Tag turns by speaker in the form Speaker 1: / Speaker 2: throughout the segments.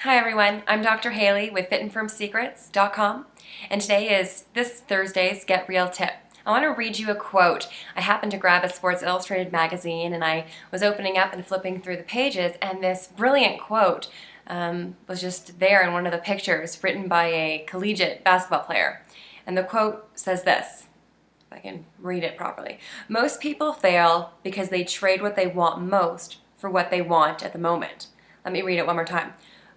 Speaker 1: Hi everyone, I'm Dr. Haley with fitandfirmsecrets.com, and today is this Thursday's Get Real tip. I want to read you a quote. I happened to grab a Sports Illustrated magazine and I was opening up and flipping through the pages, and this brilliant quote was just there in one of the pictures, written by a collegiate basketball player. And the quote says this, if I can read it properly: "Most people fail because they trade what they want most for what they want at the moment." Let me read it one more time.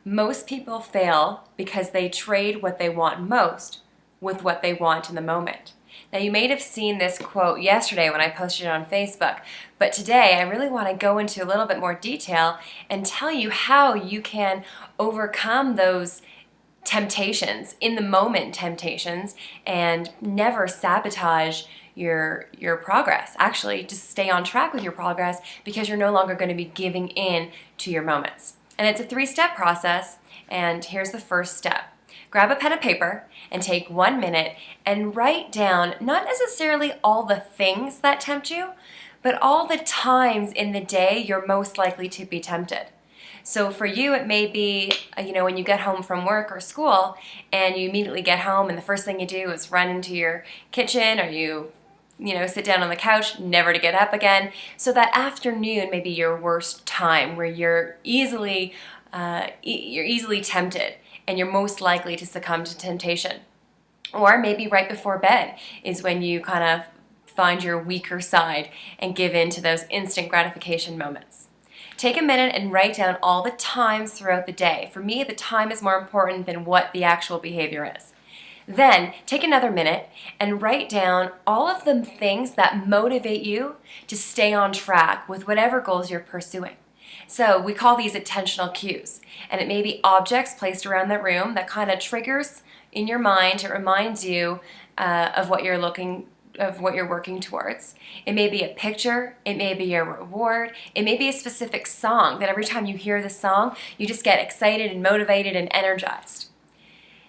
Speaker 1: Most people fail because they trade what they want most with what they want in the moment. Now, you may have seen this quote yesterday when I posted it on Facebook, but today I really want to go into a little bit more detail and tell you how you can overcome those temptations, in the moment temptations, and never sabotage your progress. Actually, just stay on track with your progress because you're no longer going to be giving in to your moments. And it's a 3-step process, and here's the first step. Grab a pen and paper and take 1 minute and write down not necessarily all the things that tempt you, but all the times in the day you're most likely to be tempted. So for you, it may be, when you get home from work or school and you immediately get home and the first thing you do is run into your kitchen, or you sit down on the couch, never to get up again. So that afternoon may be your worst time, where you're easily tempted and you're most likely to succumb to temptation. Or maybe right before bed is when you kind of find your weaker side and give in to those instant gratification moments. Take a minute and write down all the times throughout the day. For me, the time is more important than what the actual behavior is. Then take another minute and write down all of the things that motivate you to stay on track with whatever goals you're pursuing. So we call these attentional cues, and it may be objects placed around the room that kind of triggers in your mind. It reminds you of what you're working towards. It may be a picture, it may be a reward, it may be a specific song that every time you hear the song, you just get excited and motivated and energized.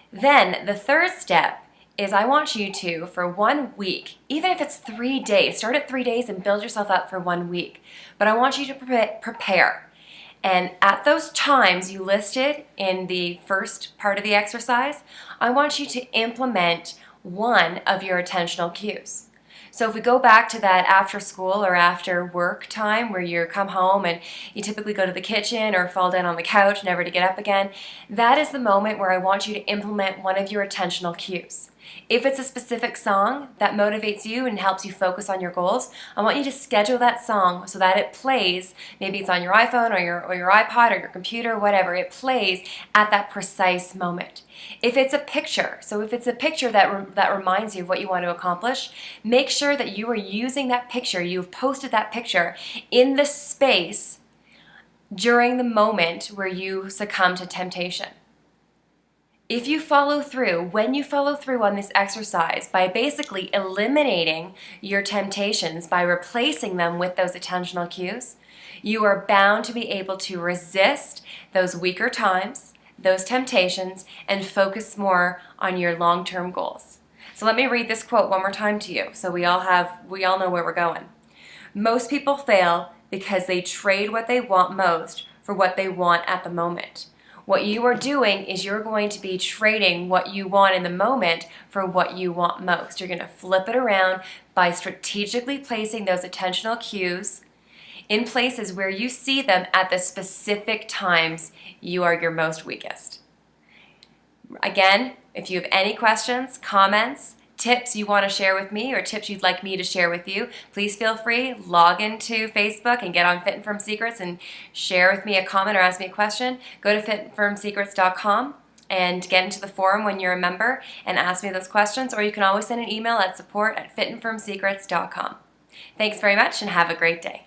Speaker 1: Then the third step is, I want you to, for 1 week, even if it's 3 days, start at 3 days and build yourself up for 1 week. But I want you to prepare. And at those times you listed in the first part of the exercise, I want you to implement one of your attentional cues. So if we go back to that after school or after work time where you come home and you typically go to the kitchen or fall down on the couch, never to get up again, that is the moment where I want you to implement one of your attentional cues. If it's a specific song that motivates you and helps you focus on your goals, I want you to schedule that song so that it plays. Maybe it's on your iPhone or your iPod or your computer, whatever. It plays at that precise moment. If it's a picture, that reminds you of what you want to accomplish, make sure that you are using that picture, you've posted that picture in the space during the moment where you succumb to temptation. If you follow through, when you follow through on this exercise by basically eliminating your temptations, by replacing them with those attentional cues, you are bound to be able to resist those weaker times, those temptations, and focus more on your long-term goals. So let me read this quote one more time to you so we all know where we're going. Most people fail because they trade what they want most for what they want at the moment. What you are doing is you're going to be trading what you want in the moment for what you want most. You're going to flip it around by strategically placing those attentional cues in places where you see them at the specific times you are your most weakest. Again, if you have any questions, comments, tips you want to share with me, or tips you'd like me to share with you, please feel free, log into Facebook and get on Fit and Firm Secrets and share with me a comment or ask me a question. Go to fitandfirmsecrets.com and get into the forum when you're a member and ask me those questions, or you can always send an email at support@fitandfirmsecrets.com. Thanks very much and have a great day.